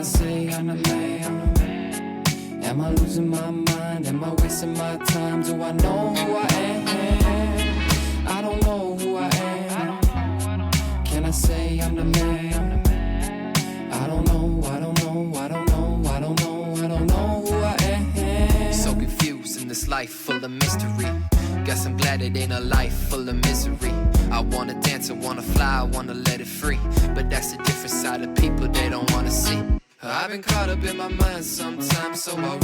I say I'm the man? Am I losing my mind? Am I wasting my time? Do I know who I am? I don't know who I am. Can I say I'm the man? I don't know, I don't know, I don't know, I don't know, I don't know who I am. So confused in this life full of mystery. Guess I'm glad it ain't a life full of misery. I wanna dance, I wanna fly, I wanna let it free. But that's a different side of people they don't wanna see. I've been caught up in my mind sometimes, so I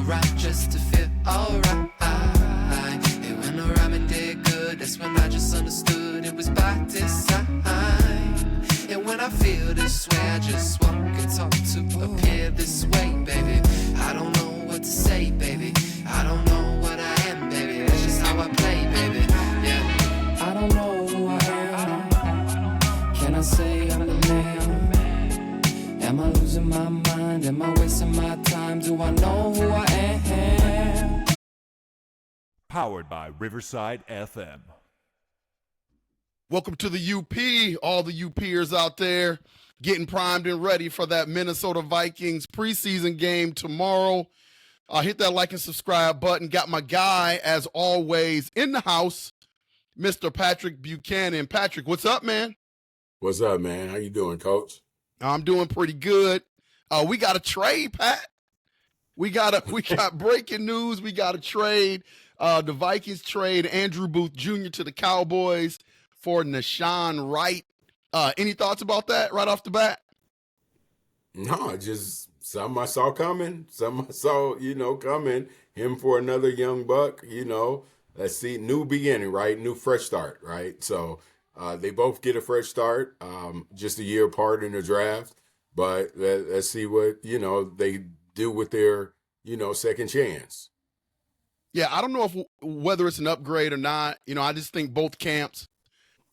rhyme just to feel alright. And when the rhyming did good, that's when I just understood it was by design. And when I feel this way, I just walk and talk to appear this way, baby. I don't know what to say, baby. I don't know what I am, baby. That's just how I play, baby. Yeah. I don't know who I am. Can I say I'm the man? Am I losing my mind? Am I wasting my time? Do I know who I am? Powered by Riverside FM. Welcome to the UP, all the UPers out there getting primed and ready for that Minnesota Vikings preseason game tomorrow. Hit that like and subscribe button. Got my guy, as always, in the house, Mr. Patrick Buchanan. Patrick, what's up, man? What's up, man? How you doing, Coach? I'm doing pretty good. We got a trade, Pat. We got breaking news. We got a trade. The Vikings trade Andrew Booth Jr. to the Cowboys for Nashawn Wright. Any thoughts about that right off the bat? No, just something I saw coming. Something I saw, coming. Him for another young buck, Let's see, new beginning, right? New fresh start, right? So they both get a fresh start, just a year apart in the draft. But let's see what, they do with their, second chance. Yeah, I don't know whether it's an upgrade or not. I just think both camps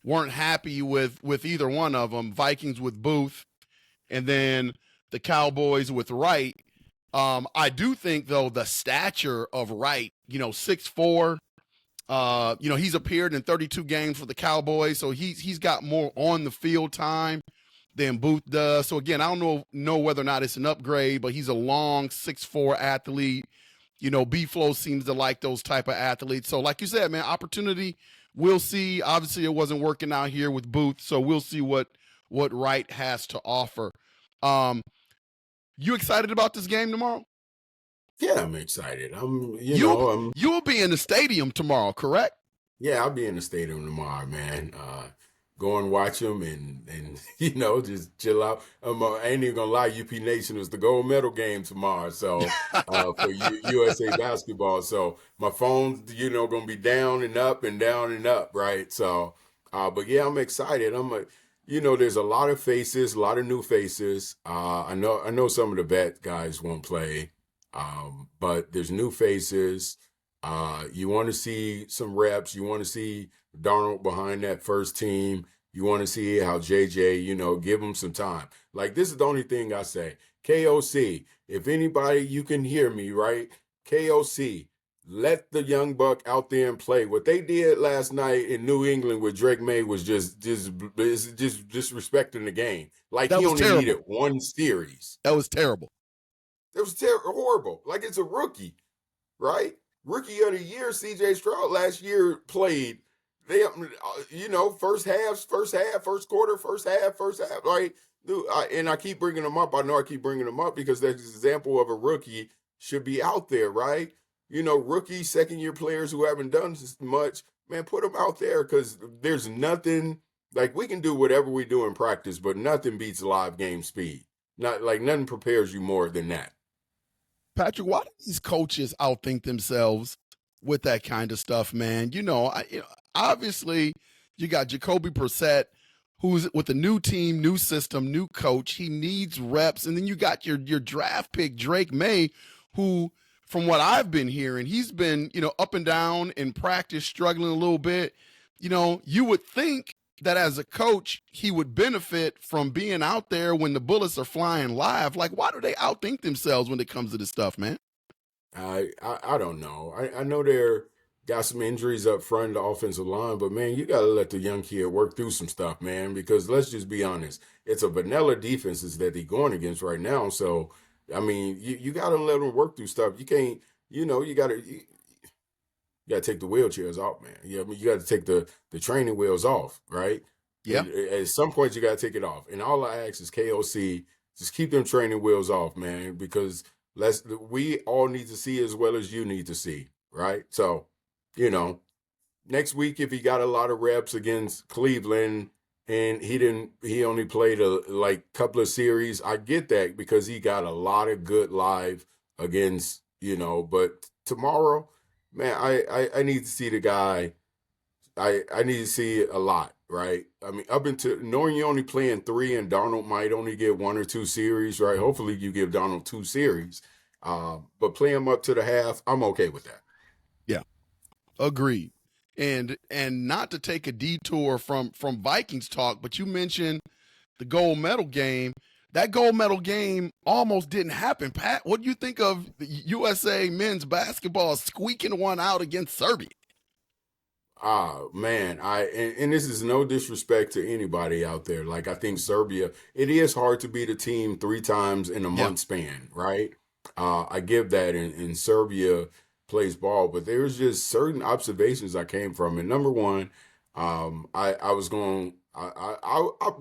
weren't happy with either one of them. Vikings with Booth and then the Cowboys with Wright. I do think, though, the stature of Wright, 6'4", he's appeared in 32 games for the Cowboys, so he's got more on the field time than Booth does. So again, I don't know whether or not it's an upgrade, but he's a long 6'4" athlete. B-Flow seems to like those type of athletes. So like you said, man, opportunity, we'll see. Obviously it wasn't working out here with Booth, so we'll see what Wright has to offer. You excited about this game tomorrow? Yeah, I'm excited. You'll be in the stadium tomorrow, correct? Yeah, I'll be in the stadium tomorrow, man. Go and watch them and just chill out. I ain't even gonna lie, UP Nation is the gold medal game tomorrow, so for USA basketball. So my phone's gonna be down and up and down and up, right? So, but yeah, I'm excited. There's a lot of faces, a lot of new faces. I know some of the vet guys won't play, but there's new faces. You want to see some reps. You want to see Darnold behind that first team. You want to see how JJ, give him some time. Like, this is the only thing I say. KOC, if anybody, you can hear me, right? KOC, let the young buck out there and play. What they did last night in New England with Drake May was just disrespecting the game. Like, he only needed one series. That was terrible. It was horrible. Like, it's a rookie, right? Rookie of the year, C.J. Stroud last year played. They, first quarter, first half. Right? And I keep bringing them up. I know I keep bringing them up because that's an example of a rookie should be out there, right? Rookie, second-year players who haven't done much, man, put them out there because there's nothing, like, we can do whatever we do in practice, but nothing beats live game speed. Nothing prepares you more than that. Patrick, why do these coaches outthink themselves with that kind of stuff, man? Obviously, you got Jacoby Brissett, who's with a new team, new system, new coach. He needs reps. And then you got your draft pick, Drake May, who, from what I've been hearing, he's been, up and down in practice, struggling a little bit. You would think that as a coach, he would benefit from being out there when the bullets are flying live. Like, why do they outthink themselves when it comes to this stuff, man? I don't know. I know they're got some injuries up front in the offensive line, but man, you got to let the young kid work through some stuff, man, because let's just be honest. It's a vanilla defenses that they're going against right now. So, I mean, you got to let them work through stuff. You can't, you got to take the wheelchairs off, man. I mean, you got to take the training wheels off, right? Yeah. At some point, you got to take it off. And all I ask is KOC, just keep them training wheels off, man, because we all need to see as well as you need to see, right? So, next week, if he got a lot of reps against Cleveland and he only played a couple of series, I get that because he got a lot of good live against, but tomorrow, man, I need to see the guy. I need to see a lot, right? I mean, up until knowing you're only playing 3 and Darnold might only get 1 or 2 series, right? Hopefully you give Darnold 2 series. But play him up to the half, I'm okay with that. Yeah. Agreed. And not to take a detour from Vikings talk, but you mentioned the gold medal game. That gold medal game almost didn't happen. Pat, what do you think of the USA men's basketball squeaking one out against Serbia? Man, and this is no disrespect to anybody out there. Like, I think Serbia, it is hard to beat a team 3 times in a month span, right? I give that, and Serbia plays ball, but there's just certain observations I came from. And number one, I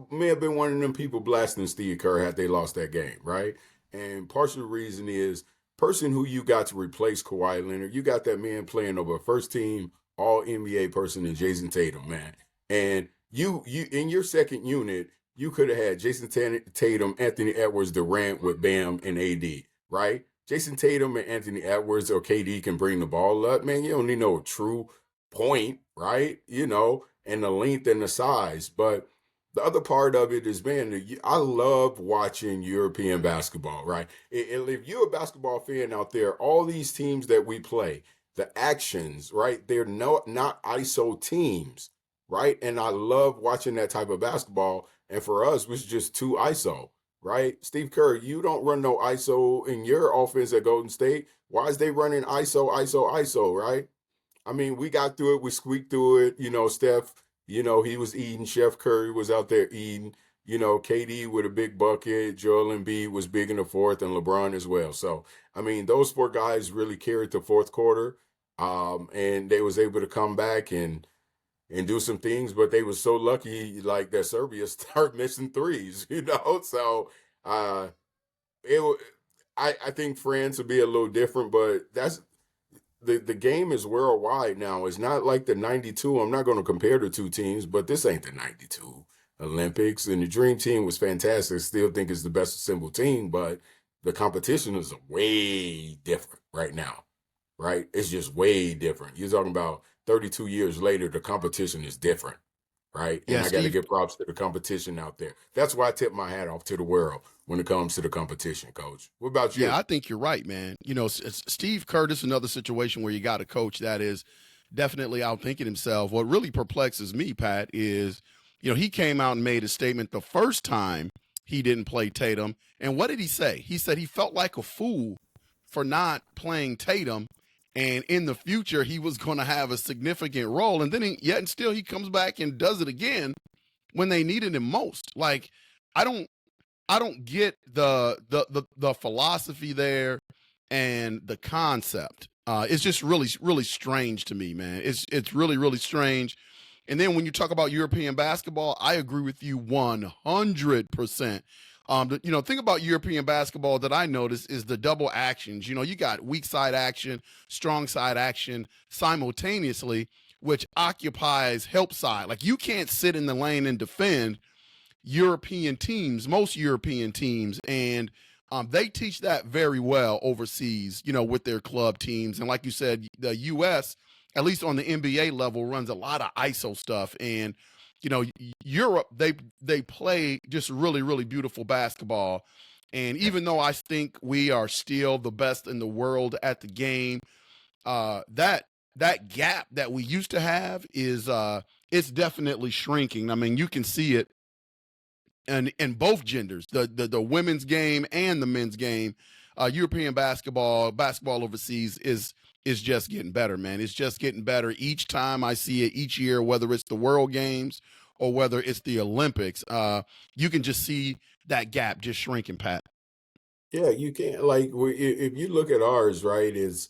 may have been one of them people blasting Steve Kerr had they lost that game, right? And partial reason is person who you got to replace Kawhi Leonard, you got that man playing over a first team all NBA person in Jason Tatum, man. And you in your second unit, you could have had Jason Tatum, Anthony Edwards, Durant with Bam and AD, right? Jason Tatum and Anthony Edwards or KD can bring the ball up, man. You don't need no true point, right? And the length and the size. But the other part of it is, man, I love watching European basketball, right? If you're a basketball fan out there, all these teams that we play, the actions, right? They're not ISO teams, right? And I love watching that type of basketball. And for us, it was just 2 ISO, right? Steve Kerr, you don't run no ISO in your offense at Golden State. Why is they running ISO, right? I mean, we got through it. We squeaked through it. Steph, he was eating. Chef Curry was out there eating. KD with a big bucket. Joel Embiid was big in the fourth, and LeBron as well. So, I mean, those 4 guys really carried the fourth quarter. And they was able to come back and do some things, but they was so lucky, like that Serbia start missing threes, So, I think France will be a little different, but that's the game is worldwide now. It's not like the '92. I'm not going to compare the 2 teams, but this ain't the '92 Olympics. And the Dream Team was fantastic. I still think it's the best assembled team, but the competition is way different right now. Right? It's just way different. You're talking about 32 years later, the competition is different, right? And I got to give props to the competition out there. That's why I tip my hat off to the world when it comes to the competition, Coach. What about you? Yeah, I think you're right, man. Steve Curtis, another situation where you got a coach that is definitely outthinking himself. What really perplexes me, Pat, is, he came out and made a statement the first time he didn't play Tatum. And what did he say? He said he felt like a fool for not playing Tatum. And in the future, he was going to have a significant role. And then still he comes back and does it again when they needed him most. Like, I don't get the philosophy there and the concept. It's just really, really strange to me, man. It's really, really strange. And then when you talk about European basketball, I agree with you 100%. Think about European basketball that I notice is the double actions. You got weak side action, strong side action simultaneously, which occupies help side. Like, you can't sit in the lane and defend European teams, most European teams. And they teach that very well overseas, with their club teams. And like you said, the U.S., at least on the NBA level, runs a lot of ISO stuff. And Europe, they play just really, really beautiful basketball. And even though I think we are still the best in the world at the game, that gap that we used to have is it's definitely shrinking. I mean, you can see it in both genders, the women's game and the men's game. European basketball overseas is is just getting better, man. It's just getting better each time I see it, each year, whether it's the World Games or whether it's the Olympics. You can just see that gap just shrinking, Pat. Yeah, you can't like if you look at ours, right? Is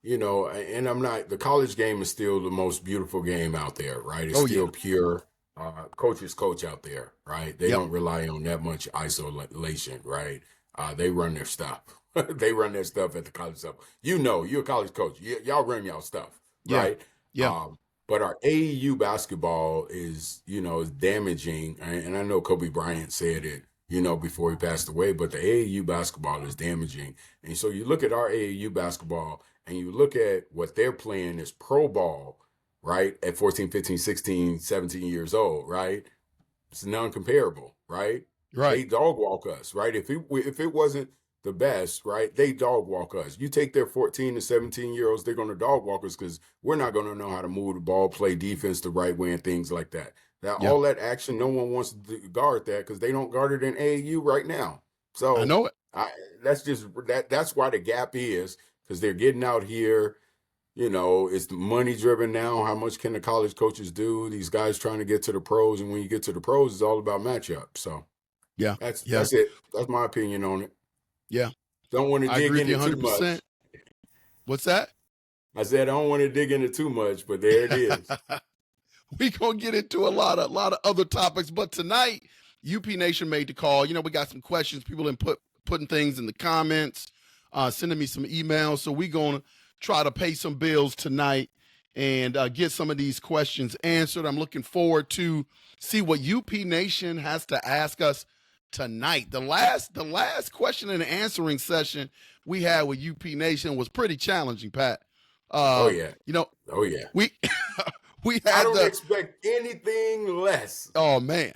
and I'm not the college game is still the most beautiful game out there, right? It's Oh, still yeah. pure. Coaches coach out there, right? They Yep. don't rely on that much isolation, right? They run their stuff. They run their stuff at the college level. You're a college coach. Y'all run y'all stuff, Yeah. right? Yeah. But our AAU basketball is damaging. And I know Kobe Bryant said it, before he passed away, but the AAU basketball is damaging. And so you look at our AAU basketball and you look at what they're playing as pro ball, right? At 14, 15, 16, 17 years old, right? It's non-comparable, right? Right. They dog walk us, right? If it wasn't the best, right? They dog walk us. You take their 14 to 17-year-olds, they're going to dog walk us because we're not going to know how to move the ball, play defense the right way, and things like that. Now, Yeah. all that action, no one wants to guard that because they don't guard it in AAU right now. So I know it. That's why the gap is because they're getting out here. It's money driven now. How much can the college coaches do? These guys trying to get to the pros, and when you get to the pros, it's all about matchup. So Yeah. that's Yeah. it. That's my opinion on it. Yeah. Don't want to I dig agree with you into too much. 100%. What's that? I said I don't want to dig into too much, but there it is. We gonna get into a lot of other topics, but tonight UP Nation made the call. We got some questions. People in putting things in the comments, sending me some emails. So we gonna try to pay some bills tonight and get some of these questions answered. I'm looking forward to see what UP Nation has to ask us tonight. The last question and answering session we had with UP Nation was pretty challenging, Pat. Oh yeah. Oh yeah. We we had I don't expect anything less. Oh man.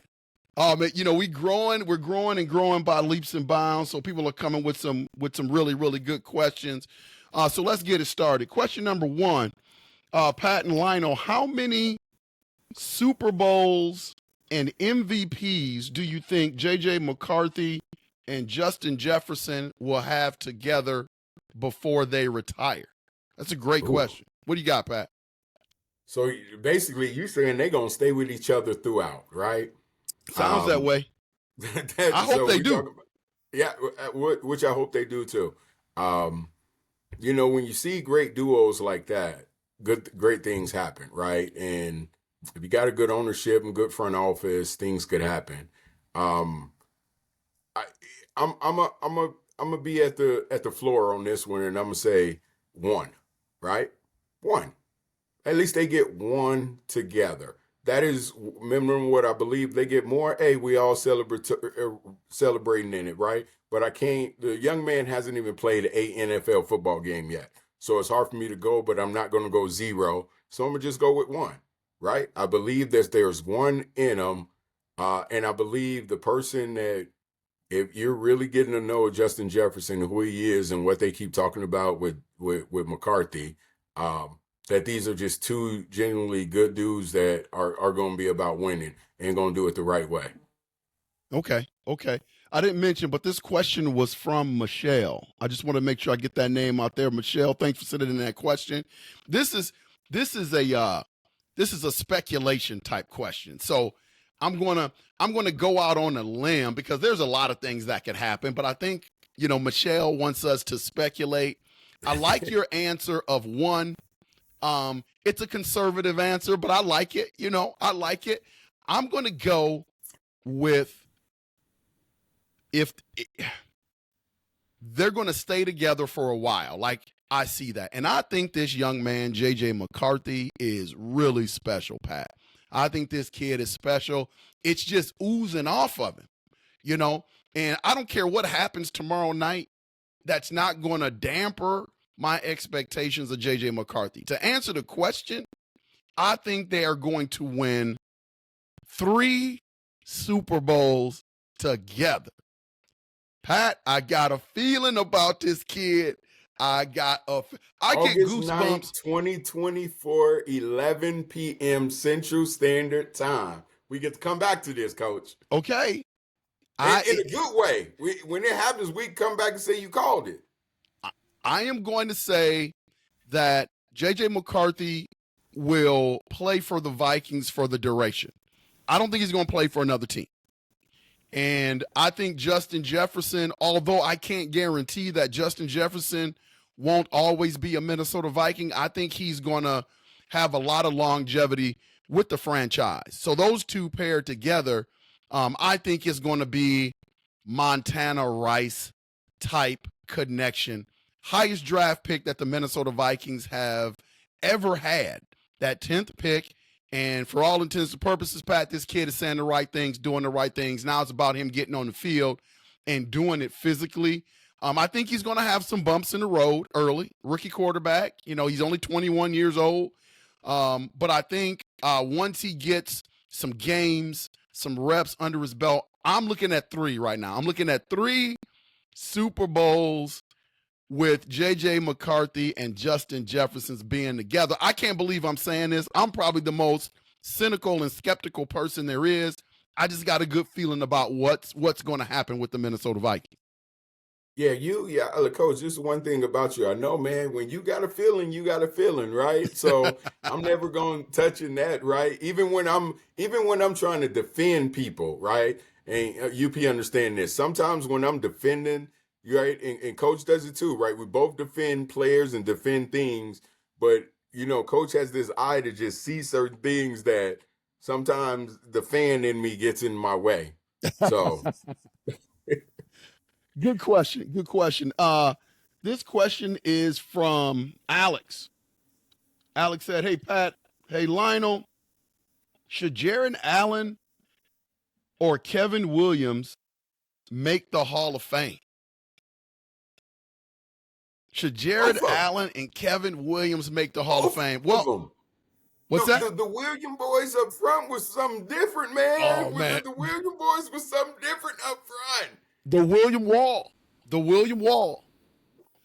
We're growing and growing by leaps and bounds. So people are coming with some really, really good questions. So let's get it started. Question number 1, Pat and Lionel, how many Super Bowls and MVPs do you think J.J. McCarthy and Justin Jefferson will have together before they retire? That's a great question. What do you got, Pat? So basically, you saying they're going to stay with each other throughout, right? Sounds that way. I hope they do. Which I hope they do too. When you see great duos like that, great things happen, right? And if you got a good ownership and good front office, things could happen. I'm gonna be at the floor on this one, and I'm gonna say 1, right? 1. At least they get 1 together. That is, remember what I believe, they get more. Hey, we all celebrating in it, right? But the young man hasn't even played a NFL football game yet. So it's hard for me to go, but I'm not going to go 0. So I'm going to just go with 1, right? I believe that there's 1 in them. And I believe the person that, if you're really getting to know Justin Jefferson, who he is and what they keep talking about with McCarthy, that these are just 2 genuinely good dudes that are going to be about winning and going to do it the right way. Okay. I didn't mention, but this question was from Michelle. I just want to make sure I get that name out there. Michelle, thanks for sending in that question. This is a speculation type question. So I'm gonna go out on a limb because there's a lot of things that could happen. But I think Michelle wants us to speculate. I like your answer of 1. It's a conservative answer, but I like it. I like it. I'm going to go with if they're going to stay together for a while. Like, I see that. And I think this young man, J.J. McCarthy, is really special, Pat. I think this kid is special. It's just oozing off of him, and I don't care what happens tomorrow night. That's not going to damper my expectations of J.J. McCarthy. To answer the question, I think they are going to win 3 Super Bowls together. Pat, I got a feeling about this kid. I get goosebumps. 9th, 2024, 11 p.m. Central Standard Time. We get to come back to this, Coach. Okay. In a good way. When it happens, we come back and say you called it. I am going to say that J.J. McCarthy will play for the Vikings for the duration. I don't think he's going to play for another team. And I think Justin Jefferson, although I can't guarantee that Justin Jefferson won't always be a Minnesota Viking, I think he's going to have a lot of longevity with the franchise. So those two paired together, I think is going to be Montana Rice type connection. Highest draft pick that the Minnesota Vikings have ever had, that 10th pick. And for all intents and purposes, Pat, this kid is saying the right things, doing the right things. Now it's about him getting on the field and doing it physically. I think he's going to have some bumps in the road early. Rookie quarterback, he's only 21 years old. But I think once he gets some games, some reps under his belt, I'm looking at 3 right now. I'm looking at 3 Super Bowls with J.J. McCarthy and Justin Jefferson's being together. I can't believe I'm saying this. I'm probably the most cynical and skeptical person there is. I just got a good feeling about what's going to happen with the Minnesota Vikings. Yeah, Coach, just one thing about you. I know, man, when you got a feeling, you got a feeling, right? So I'm never going to touching that, right? Even when I'm trying to defend people, right? And UP understand this. Sometimes when I'm defending, right, and Coach does it too, right? We both defend players and defend things, but Coach has this eye to just see certain things that sometimes the fan in me gets in my way. So Good question. This question is from Alex. Alex said, "Hey, Pat. Hey, Lionel. Should Jared Allen or Kevin Williams make the Hall of Fame?" Should Jared Allen and Kevin Williams make the Hall of Fame? Well, what's that? The Williams boys up front was something different, man. Oh, man. The Williams boys was something different up front. The William Wall.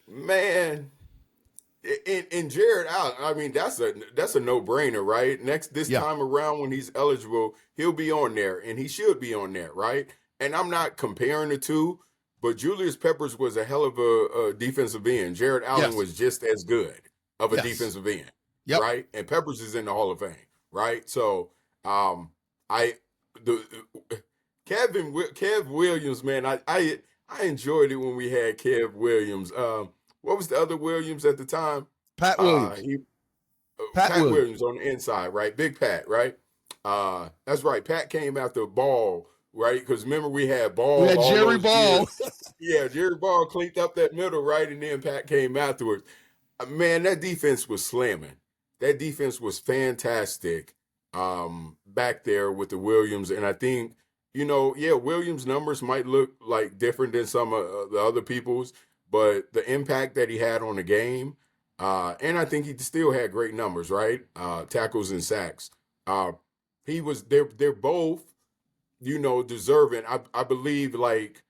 Man. And Jared Allen, I mean, that's a no-brainer, right? This time around when he's eligible, he'll be on there, and he should be on there, right? And I'm not comparing the two, but Julius Peppers was a hell of a defensive end. Jared Allen was just as good of a defensive end, right? And Peppers is in the Hall of Fame, right? So, Kev Williams, man, I enjoyed it when we had Kev Williams. What was the other Williams at the time? Pat Williams. Pat Williams on the inside, right? Big Pat, right? That's right. Pat came after Ball, right? Because remember we had Ball. We had Jerry Ball. Yeah, Jerry Ball cleaned up that middle, right? And then Pat came afterwards. Man, that defense was slamming. That defense was fantastic back there with the Williams. And I think, Williams' numbers might look like different than some of the other people's, but the impact that he had on the game, and I think he still had great numbers, right? Tackles and sacks. They're both, deserving. I believe like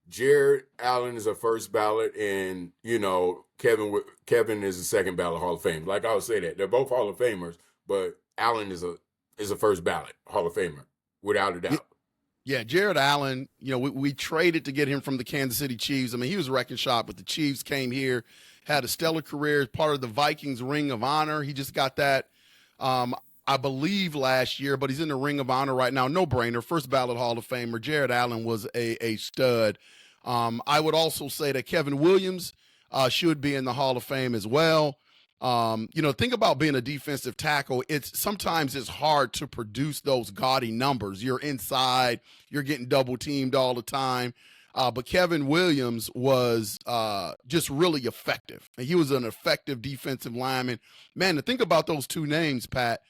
Jared Allen is a first ballot and, Kevin is a second ballot Hall of Fame. Like I would say that. They're both Hall of Famers, but Allen is a first ballot Hall of Famer, without a doubt. Yeah, Jared Allen, we traded to get him from the Kansas City Chiefs. I mean, he was wrecking shop, but the Chiefs came here, had a stellar career as part of the Vikings Ring of Honor. He just got that, I believe, last year, but he's in the Ring of Honor right now. No brainer. First ballot Hall of Famer. Jared Allen was a stud. I would also say that Kevin Williams should be in the Hall of Fame as well. Think about being a defensive tackle. Sometimes it's hard to produce those gaudy numbers. You're inside, you're getting double teamed all the time. But Kevin Williams was just really effective. And he was an effective defensive lineman. Man, to think about those two names, Pat,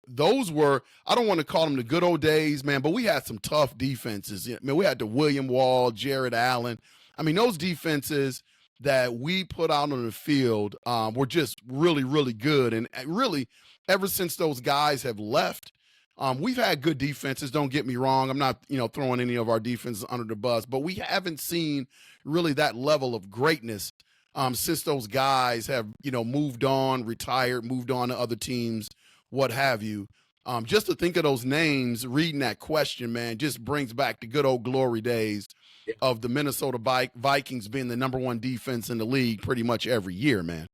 those were, I don't want to call them the good old days, man, but we had some tough defenses. I mean, we had the William Wall, Jared Allen. I mean, those defenses that we put out on the field were just really, really good. And really, ever since those guys have left, we've had good defenses. Don't get me wrong. I'm not, throwing any of our defenses under the bus, but we haven't seen really that level of greatness since those guys have, moved on, retired, moved on to other teams, what have you. Just to think of those names, reading that question, man, just brings back the good old glory days of the Minnesota Vikings being the number one defense in the league pretty much every year, man.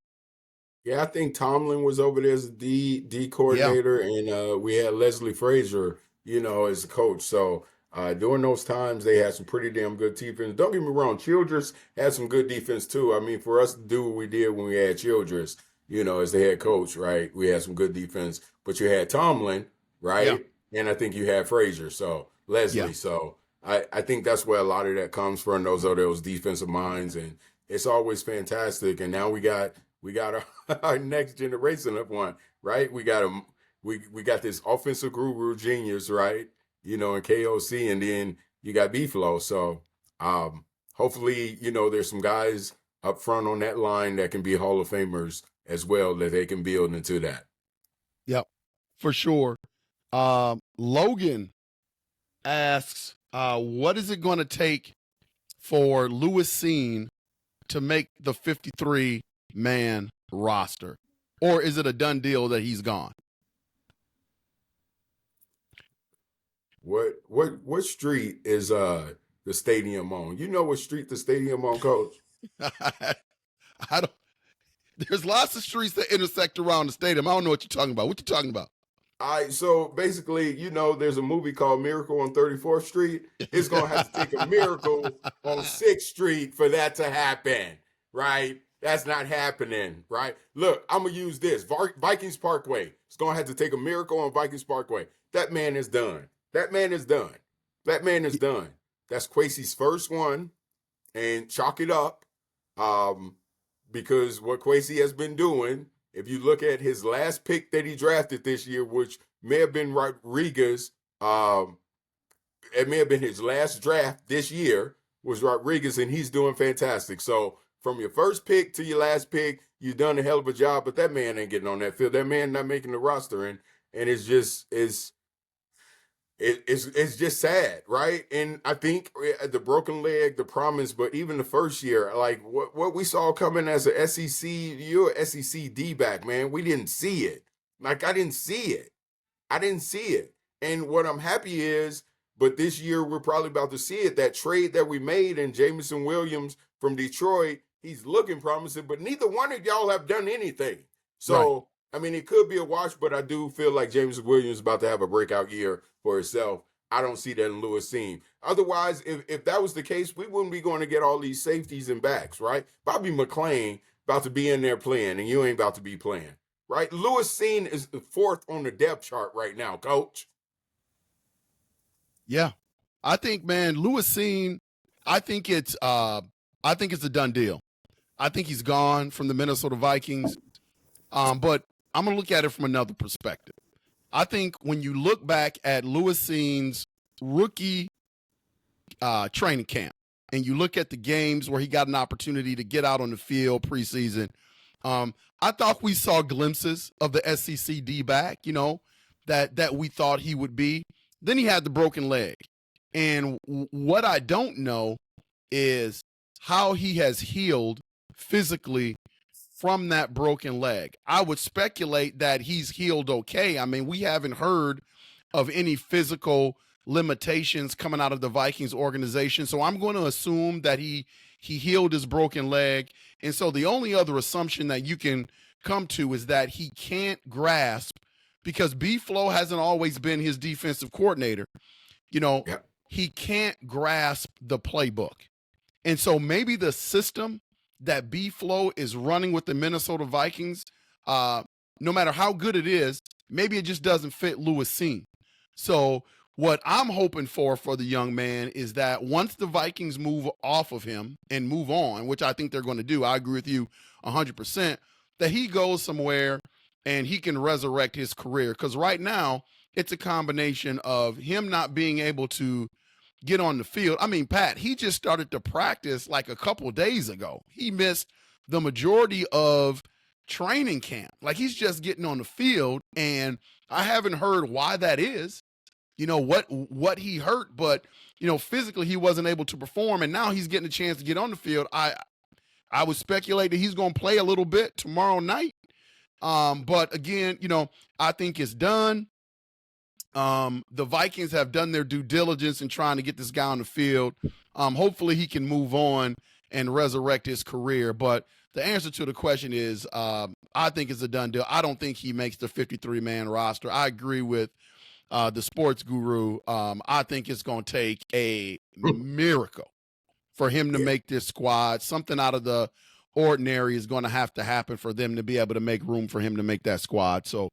Yeah, I think Tomlin was over there as a D Yeah. coordinator, and we had Leslie Frazier, as a coach. So during those times, they had some pretty damn good defense. Don't get me wrong, Childress had some good defense too. I mean, for us to do what we did when we had Childress, as the head coach, right? We had some good defense, but you had Tomlin, Yeah. right? And I think you had Frazier, so Leslie. Yeah. So I think that's where a lot of that comes from. Those are those defensive minds, and it's always fantastic. And now we got our next generation of one, right? We got we got this offensive guru genius, right? In KOC, and then you got B-Flow. So hopefully, there's some guys up front on that line that can be Hall of Famers as well, that they can build into that. Yep. For sure. Logan asks, what is it going to take for Lewis Cine to make the 53-man roster? Or is it a done deal that he's gone? What street is the stadium on? You know what street the stadium on, Coach? I don't. There's lots of streets that intersect around the stadium. I don't know what you're talking about. What you talking about? All right, so basically, there's a movie called Miracle on 34th Street. It's going to have to take a miracle on 6th Street for that to happen, right? That's not happening, right? Look, I'm going to use this. Vikings Parkway. It's going to have to take a miracle on Vikings Parkway. That man is done. That man is done. That man is done. That's Kwesi's first one, and chalk it up, because what Kwesi has been doing, if you look at his last pick that he drafted this year, which may have been Rodriguez, it may have been his last draft this year, was Rodriguez, and he's doing fantastic. So from your first pick to your last pick, you've done a hell of a job, but that man ain't getting on that field. That man not making the roster, and it's just it's just sad, right? And I think the broken leg, the promise, but even the first year, like what we saw coming as a SEC, you're a SEC D-back, man. We didn't see it. Like, I didn't see it. I didn't see it. And what I'm happy is, but this year we're probably about to see it, that trade that we made in Jameson Williams from Detroit, he's looking promising, but neither one of y'all have done anything. So, right. I mean, it could be a wash, but I do feel like Jameson Williams is about to have a breakout year for himself. I don't see that in Lewis Cine. Otherwise, if that was the case, we wouldn't be going to get all these safeties and backs, right? Bobby McClain about to be in there playing, and you ain't about to be playing, right? Lewis Cine is the 4th on the depth chart right now, Coach. Yeah, I think, man, Lewis Cine, I think it's a done deal. I think he's gone from the Minnesota Vikings, but I'm going to look at it from another perspective. I think when you look back at Lewis Cine's rookie training camp and you look at the games where he got an opportunity to get out on the field preseason, I thought we saw glimpses of the SEC D-back, that we thought he would be. Then he had the broken leg. And what I don't know is how he has healed physically from that broken leg. I would speculate that he's healed okay. I mean, we haven't heard of any physical limitations coming out of the Vikings organization. So I'm going to assume that he healed his broken leg. And so the only other assumption that you can come to is that he can't grasp, because B-Flow hasn't always been his defensive coordinator. He can't grasp the playbook. And so maybe the system that B-Flow is running with the Minnesota Vikings, no matter how good it is, maybe it just doesn't fit Lewis Cine. So what I'm hoping for the young man is that once the Vikings move off of him and move on, which I think they're going to do, I agree with you 100%, that he goes somewhere and he can resurrect his career. Because right now, it's a combination of him not being able to get on the field. I mean, Pat, he just started to practice like a couple of days ago. He missed the majority of training camp. Like, he's just getting on the field, and I haven't heard why that is, what he hurt, but, physically he wasn't able to perform, and now he's getting a chance to get on the field. I would speculate that he's going to play a little bit tomorrow night. But again, I think it's done. The Vikings have done their due diligence in trying to get this guy on the field. Hopefully he can move on and resurrect his career. But the answer to the question is, I think it's a done deal. I don't think he makes the 53-man roster. I agree with the sports guru. I think it's going to take a miracle for him to make this squad. Something out of the ordinary is going to have to happen for them to be able to make room for him to make that squad. So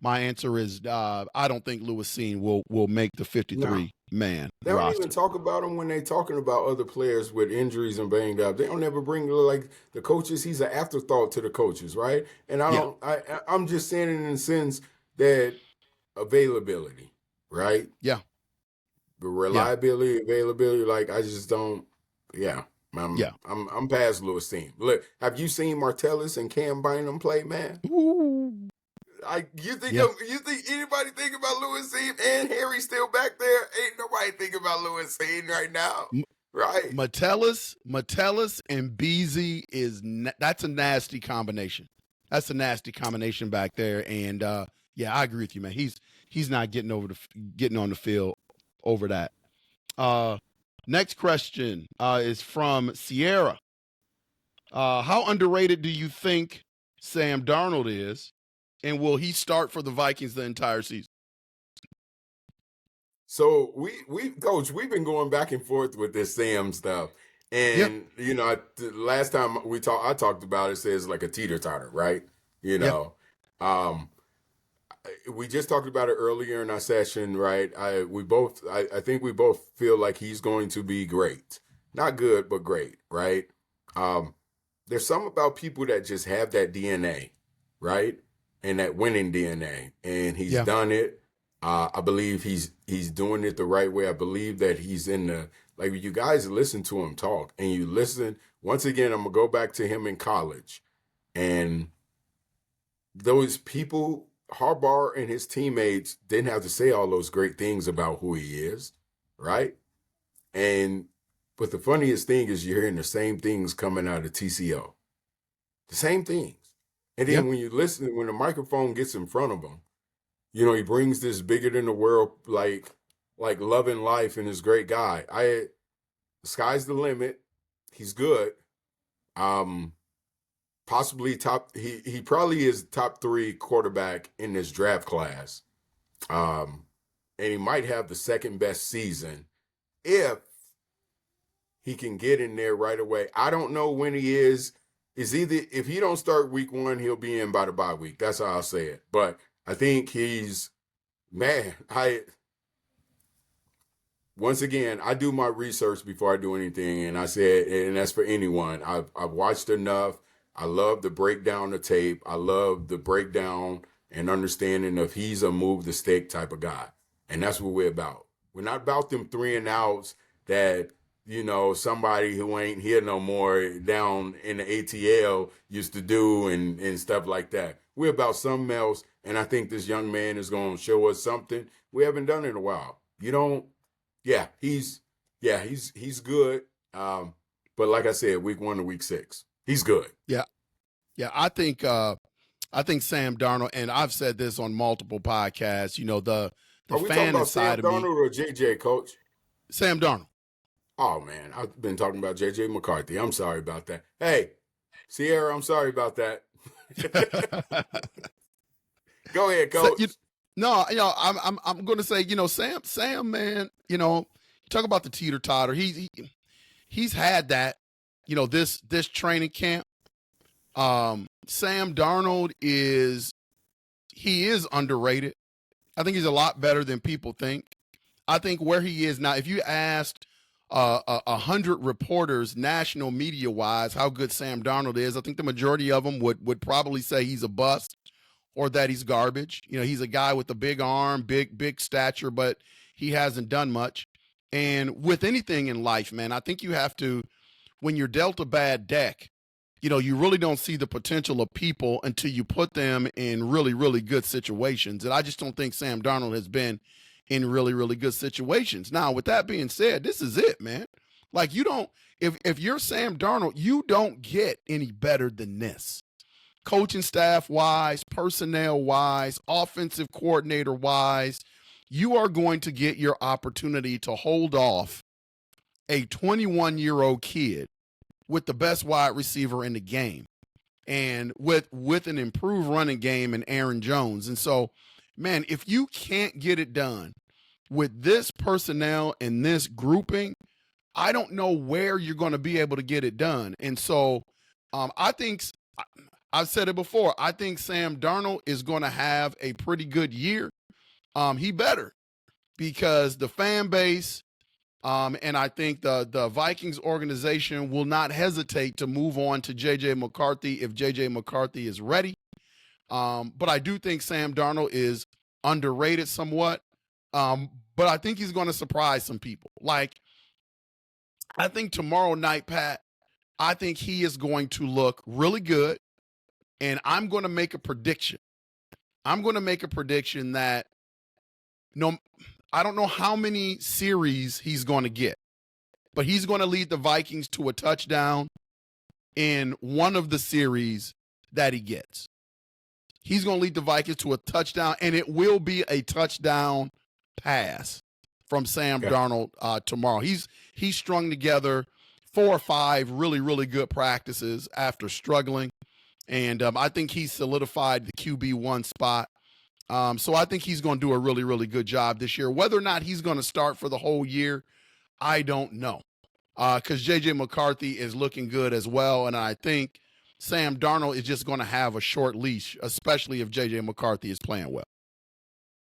my answer is I don't think Lewis Cine will make the 53-man They don't roster. even talk about him when they talking about other players with injuries and banged up. They don't ever bring like the coaches. He's an afterthought to the coaches, right? And I'm just saying it in the sense that availability, right? Yeah. The reliability, availability. Like I just don't. Yeah. I'm past Lewis Cine. Look, have you seen Martellus and Cam Bynum play, man? Ooh. You think anybody think about Lewis Cine and Harry still back there? Ain't nobody think about Lewis Cine right now, right? Metellus and Beasley that's a nasty combination. That's a nasty combination back there, and I agree with you, man. He's not getting on the field over that. Next question is from Sierra. How underrated do you think Sam Darnold is? And will he start for the Vikings the entire season? So we coach, we've been going back and forth with this Sam stuff. And the last time I talked about it, says like a teeter-totter, right? We just talked about it earlier in our session, right? I think we both feel like he's going to be great. Not good, but great, right? There's something about people that just have that DNA, right? And that winning DNA, and he's done it. I believe he's doing it the right way. I believe that he's in the, like, you guys listen to him talk, and you listen. Once again, I'm gonna go back to him in college, and those people, Harbaugh and his teammates, didn't have to say all those great things about who he is, right? But the funniest thing is you're hearing the same things coming out of TCO, the same things. And then when you listen, when the microphone gets in front of him, he brings this bigger than the world, like loving life, and this great guy. The sky's the limit. He's good. Possibly top. He probably is top 3 quarterback in this draft class. And he might have the second best season if he can get in there right away. I don't know when he is. Is either, if he don't start week 1, he'll be in by the bye week. That's how I'll say it. But I think once again, I do my research before I do anything. And I said, and that's for anyone, I've watched enough. I love the breakdown of tape. I love the breakdown and understanding of he's a move the stick type of guy. And that's what we're about. We're not about them 3 and outs that, somebody who ain't here no more down in the ATL used to do and stuff like that. We're about something else, and I think this young man is going to show us something we haven't done in a while. He's good. But like I said, week 1 to week 6, he's good. Yeah. I think Sam Darnold, and I've said this on multiple podcasts. The Are we fan talking about inside Sam of me. Darnold or JJ, Coach? Sam Darnold. Oh, man, I've been talking about JJ McCarthy. I'm sorry about that. Hey, Sierra, I'm sorry about that. Go ahead, Coach. I'm going to say, Sam, man, talk about the teeter-totter. He's had that, this training camp. Sam Darnold is underrated. I think he's a lot better than people think. I think where he is now, if you asked 100 reporters, national media wise, how good Sam Darnold is, I think the majority of them would probably say he's a bust or that he's garbage. He's a guy with a big arm, big stature, but he hasn't done much. And with anything in life, man, I think you have to, when you're dealt a bad deck, you really don't see the potential of people until you put them in really, really good situations. And I just don't think Sam Darnold has been in really, really good situations. Now, with that being said, this is it, man. Like, if you're Sam Darnold, you don't get any better than this. Coaching staff wise, personnel wise, offensive coordinator wise, you are going to get your opportunity to hold off a 21-year-old kid with the best wide receiver in the game and with an improved running game in Aaron Jones. And so, man, if you can't get it done with this personnel and this grouping, I don't know where you're going to be able to get it done. And so I think I've said it before. I think Sam Darnold is going to have a pretty good year. He better, because the fan base and I think the Vikings organization will not hesitate to move on to J.J. McCarthy if J.J. McCarthy is ready. But I do think Sam Darnold is underrated somewhat. But I think he's going to surprise some people. Like, I think tomorrow night, Pat, I think he is going to look really good. And I'm going to make a prediction. I'm going to make a prediction that I don't know how many series he's going to get, but he's going to lead the Vikings to a touchdown in one of the series that he gets. He's going to lead the Vikings to a touchdown, and it will be a touchdown pass from Sam Darnold tomorrow. He's strung together 4 or 5 really, really good practices after struggling, and I think he's solidified the QB1 spot. So I think he's going to do a really, really good job this year. Whether or not he's going to start for the whole year, I don't know, because J.J. McCarthy is looking good as well, and I think Sam Darnold is just going to have a short leash, especially if J.J. McCarthy is playing well.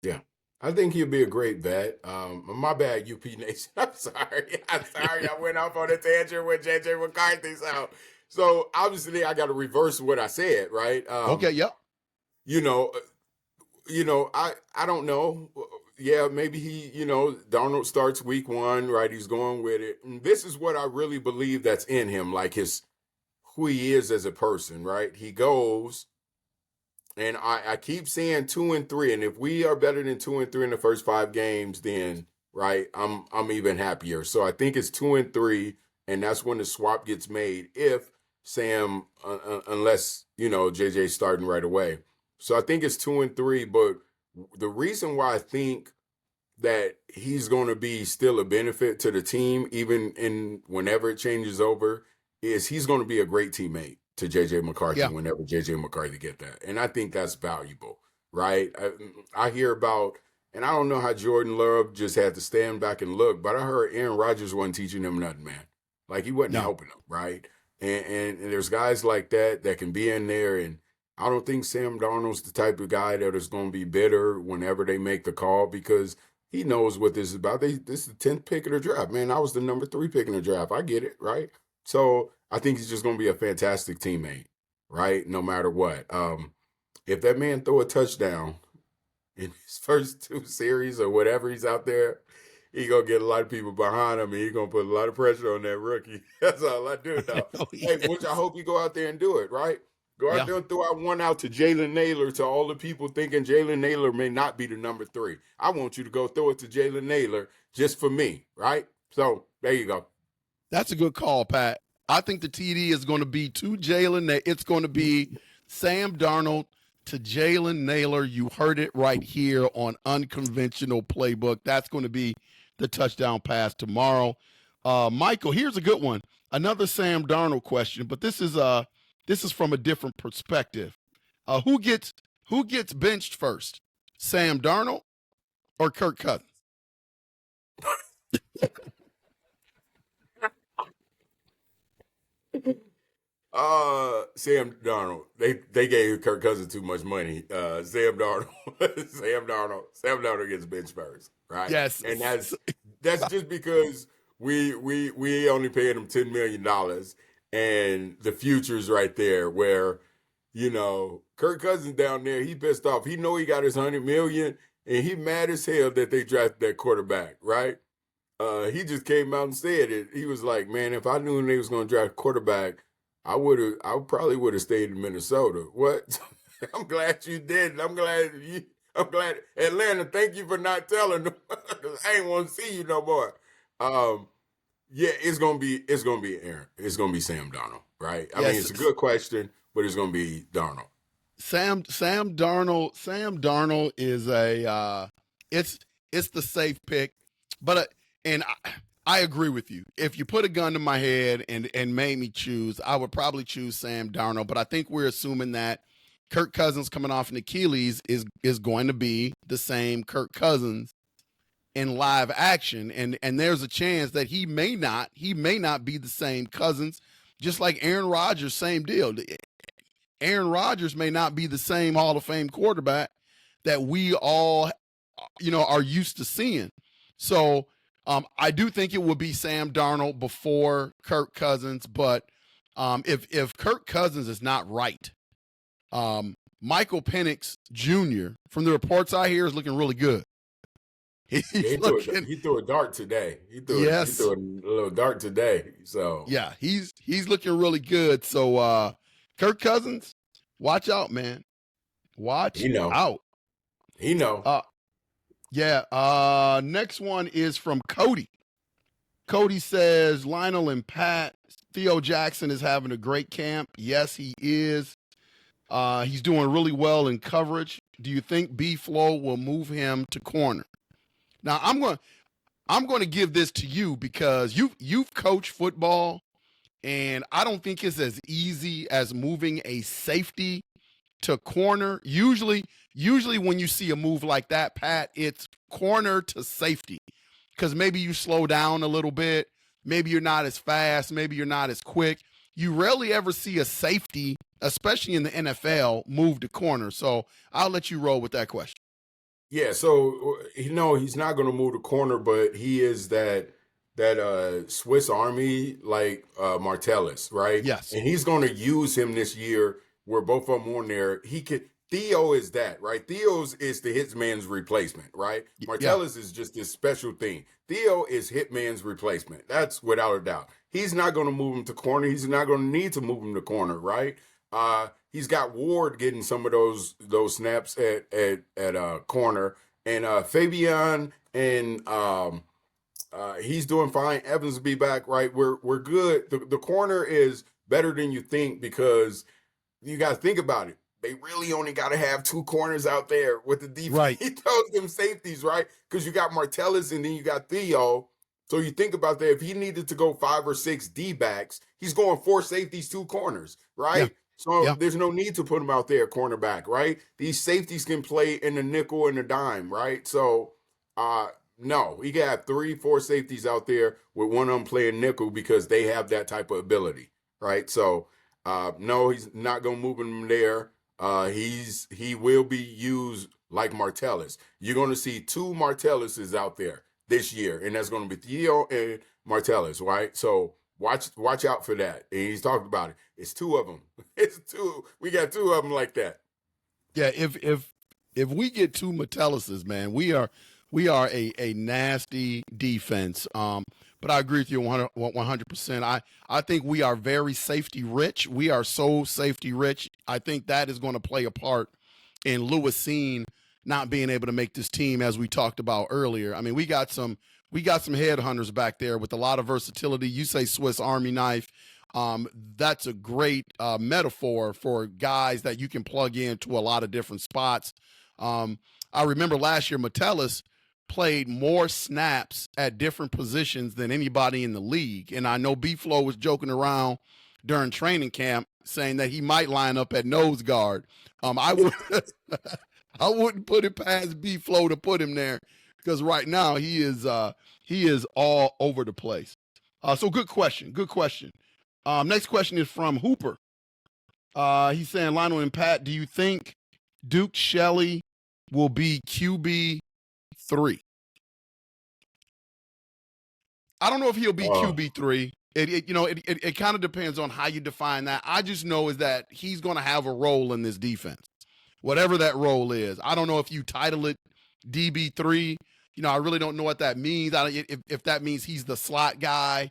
Yeah, I think he'll be a great vet. My bad, UP Nation. I'm sorry. I went off on a tangent with J.J. McCarthy. So obviously I got to reverse what I said, right? Okay, yep. I don't know. Yeah, maybe Darnold starts week 1, right? He's going with it. And this is what I really believe that's in him, like who he is as a person, right? He goes, and I keep saying 2-3, and if we are better than 2-3 in the first 5 games, then right, I'm even happier. So I think it's 2-3, and that's when the swap gets made. If Sam, unless JJ starting right away. So I think it's 2-3, but the reason why I think that he's going to be still a benefit to the team, even in whenever it changes over, is he's going to be a great teammate to J.J. McCarthy whenever J.J. McCarthy get that. And I think that's valuable, right? I hear about, and I don't know how Jordan Love just had to stand back and look, but I heard Aaron Rodgers wasn't teaching him nothing, man. Like, he wasn't helping him, right? And there's guys like that can be in there, and I don't think Sam Darnold's the type of guy that is going to be bitter whenever they make the call, because he knows what this is about. This is the 10th pick of the draft. Man, I was the number 3 pick in the draft. I get it, right? So I think he's just going to be a fantastic teammate, right? No matter what. If that man throw a touchdown in his first 2 series or whatever he's out there, he going to get a lot of people behind him, and he's going to put a lot of pressure on that rookie. That's all I do, though. Which I hope you go out there and do it, right? Go out there and throw out one out to Jalen Naylor, to all the people thinking Jalen Naylor may not be the number 3. I want you to go throw it to Jalen Naylor just for me, right? So there you go. That's a good call, Pat. I think the TD is going to be to Jalen. It's going to be Sam Darnold to Jalen Naylor. You heard it right here on Unconventional Playbook. That's going to be the touchdown pass tomorrow. Michael, here's a good one. Another Sam Darnold question, but this is from a different perspective. Who gets benched first, Sam Darnold or Kirk Cousins? Sam Darnold. They gave Kirk Cousins too much money. Sam Darnold. Sam Darnold gets benched first, right? Yes, and that's just because we only paid him $10 million. And the future's right there, where, Kirk Cousins down there, he pissed off. He know he got his $100 million, and he mad as hell that they drafted that quarterback, right? He just came out and said it. He was like, man, if I knew they was going to draft a quarterback, I probably would have stayed in Minnesota. What? I'm glad you did. I'm glad. Atlanta, thank you for not telling them, because I ain't want to see you no more. Yeah, it's gonna be Aaron. It's gonna be Sam Darnold, right? I mean, it's a good question, but it's gonna be Darnold. Sam Darnold is it's the safe pick, but and I agree with you. If you put a gun to my head and made me choose, I would probably choose Sam Darnold. But I think we're assuming that Kirk Cousins coming off an Achilles is going to be the same Kirk Cousins in live action, and there's a chance that he may not be the same Cousins, just like Aaron Rodgers, same deal. Aaron Rodgers may not be the same Hall of Fame quarterback that we all, are used to seeing. So I do think it will be Sam Darnold before Kirk Cousins, but if Kirk Cousins is not right, Michael Penix Jr., from the reports I hear, is looking really good. He threw a dart today. He threw a little dart today. So yeah, he's looking really good. So Kirk Cousins, watch out, man. Watch out. He know. Yeah. Next one is from Cody. Cody says, Lionel and Pat, Theo Jackson is having a great camp. Yes, he is. He's doing really well in coverage. Do you think B-Flow will move him to corner? Now, I'm going to give this to you because you've coached football, and I don't think it's as easy as moving a safety to corner. Usually when you see a move like that, Pat, it's corner to safety because maybe you slow down a little bit. Maybe you're not as fast. Maybe you're not as quick. You rarely ever see a safety, especially in the NFL, move to corner. So I'll let you roll with that question. Yeah, so he's not going to move the corner, but he is that Swiss Army like Martellus, right? Yes, and he's going to use him this year where both of them on there. Theo is that, right? Theo's is the hitman's replacement, right? Martellus is just this special thing. Theo is hitman's replacement. That's without a doubt. He's not going to move him to corner. He's not going to need to move him to corner, right? He's got Ward getting some of those snaps at corner, and Fabian and he's doing fine. Evans will be back, right? We're good. The corner is better than you think because you got to think about it. They really only got to have two corners out there with the defense. Right. He throws them safeties, right? Because you got Martellus and then you got Theo. So you think about that. If he needed to go 5 or 6 D-backs, he's going 4 safeties, 2 corners, right? Yeah. So there's no need to put him out there cornerback, right? These safeties can play in the nickel and the dime, right? So, no, he got 3, 4 safeties out there with one of them playing nickel because they have that type of ability, right? So, no, he's not going to move him there. He will be used like Martellus. You're going to see 2 Martelluses out there this year, and that's going to be Theo and Martellus, right? So watch out for that. And he's talked about it. It's 2 of them. It's 2. We got 2 of them like that. Yeah, if we get 2 Martelluses, man, we are a nasty defense. But I agree with you 100%. I think we are very safety rich. We are so safety rich. I think that is going to play a part in Lewis Cine not being able to make this team, as we talked about earlier. I mean, we got some headhunters back there with a lot of versatility. You say Swiss Army knife. That's a great metaphor for guys that you can plug into a lot of different spots. I remember last year, Metellus played more snaps at different positions than anybody in the league. And I know B-Flow was joking around during training camp saying that he might line up at nose guard. I wouldn't put it past B-Flow to put him there because right now he is all over the place. So good question. Next question is from Hooper. He's saying, Lionel and Pat, do you think Duke Shelley will be QB3? I don't know if he'll be QB3. It kind of depends on how you define that. I just know is that he's going to have a role in this defense, whatever that role is. I don't know if you title it DB3. I really don't know what that means. If that means he's the slot guy,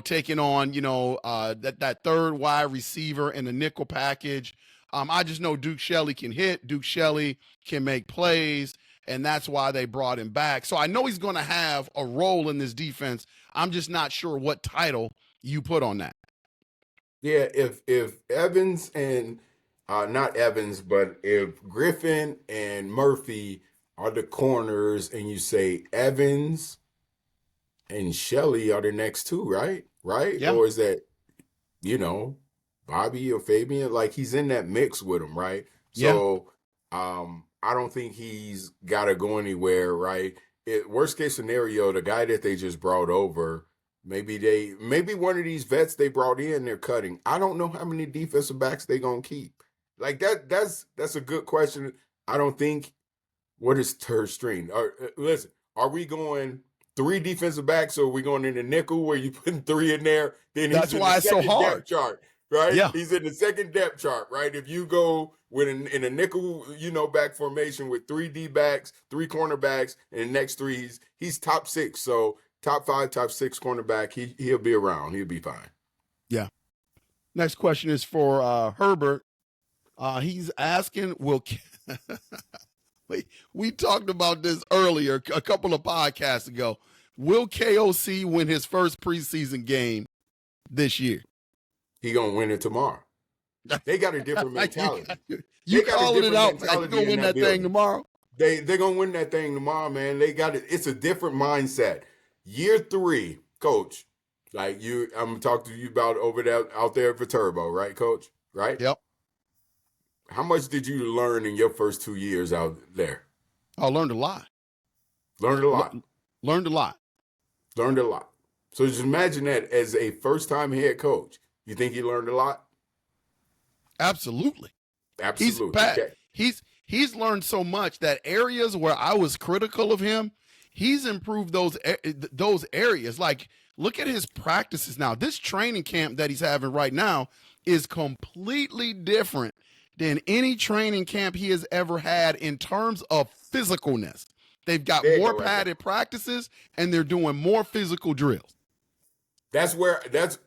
taking on, that third wide receiver in the nickel package. I just know Duke Shelley can hit. Duke Shelley can make plays, and that's why they brought him back. So I know he's going to have a role in this defense. I'm just not sure what title you put on that. Yeah, if Evans and not Evans, but if Griffin and Murphy are the corners and you say Evans, and Shelley are the next two, right? Right? Yeah. Or is that, Bobby or Fabian? Like he's in that mix with them, right? Yeah. So I don't think he's got to go anywhere, right? Worst case scenario, the guy that they just brought over, maybe one of these vets they brought in, they're cutting. I don't know how many defensive backs they gonna keep. Like that's a good question. I don't think. What is third string? Listen, are we going 3 defensive backs, or are we going in the nickel where you putting 3 in there? Then That's he's why in it's the so second hard. depth chart, right? Yeah. He's in the second depth chart, right? If you go in a nickel, back formation with 3 D backs, 3 cornerbacks, and the next 3, he's top 6. So top 5, top 6 cornerback, he'll be around. He'll be fine. Yeah. Next question is for Herbert. He's asking, we talked about this earlier, a couple of podcasts ago. Will KOC win his first preseason game this year? He gonna win it tomorrow. They got a different mentality. you calling it out? You gonna win that thing tomorrow? They're gonna win that thing tomorrow, man. They got it. It's a different mindset. Year 3, coach. Like I'm gonna talk to you about out there for Turbo, right, coach? Right? Yep. How much did you learn in your first 2 years out there? I learned a lot. Learned a lot. Learned a lot. Learned a lot. So just imagine that as a first-time head coach. You think he learned a lot? Absolutely. Absolutely. He's learned so much that areas where I was critical of him, he's improved those areas. Like, look at his practices now. This training camp that he's having right now is completely different than any training camp he has ever had in terms of physicalness. They've got more padded practices, and they're doing more physical drills.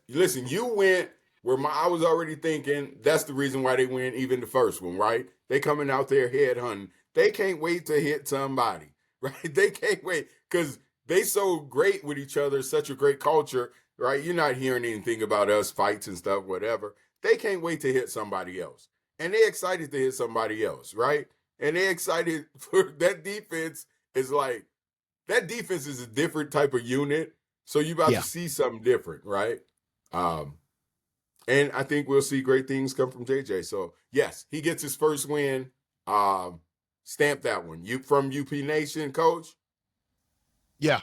Listen, you went where I was already thinking that's the reason why they win even the first one, right? They coming out there headhunting. They can't wait to hit somebody, right? They can't wait because they so great with each other, such a great culture, right? You're not hearing anything about us fights and stuff, whatever. They can't wait to hit somebody else. And they're excited to hit somebody else, right? And they're excited for that defense is like, that defense is a different type of unit. So you about to see something different, right? And I think we'll see great things come from JJ. So yes, he gets his first win. Stamp that one. You from UP Nation, coach? Yeah.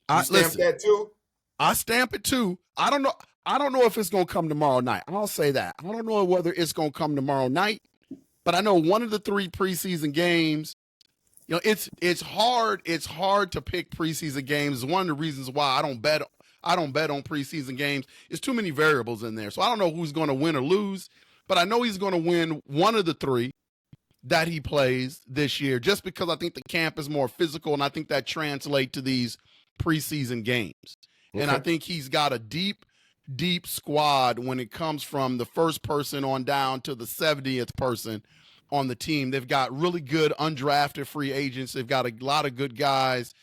You stamp that too? I stamp it too. I don't know if it's gonna come tomorrow night. I'll say that. I don't know whether it's gonna come tomorrow night, but I know one of the 3 preseason games. It's hard to pick preseason games. It's one of the reasons why I don't bet on preseason games. There's too many variables in there. So I don't know who's going to win or lose, but I know he's going to win one of the 3 that he plays this year, just because I think the camp is more physical, and I think that translates to these preseason games. Okay. And I think he's got a deep squad when it comes from the first person on down to the 70th person on the team. They've got really good undrafted free agents. They've got a lot of good guys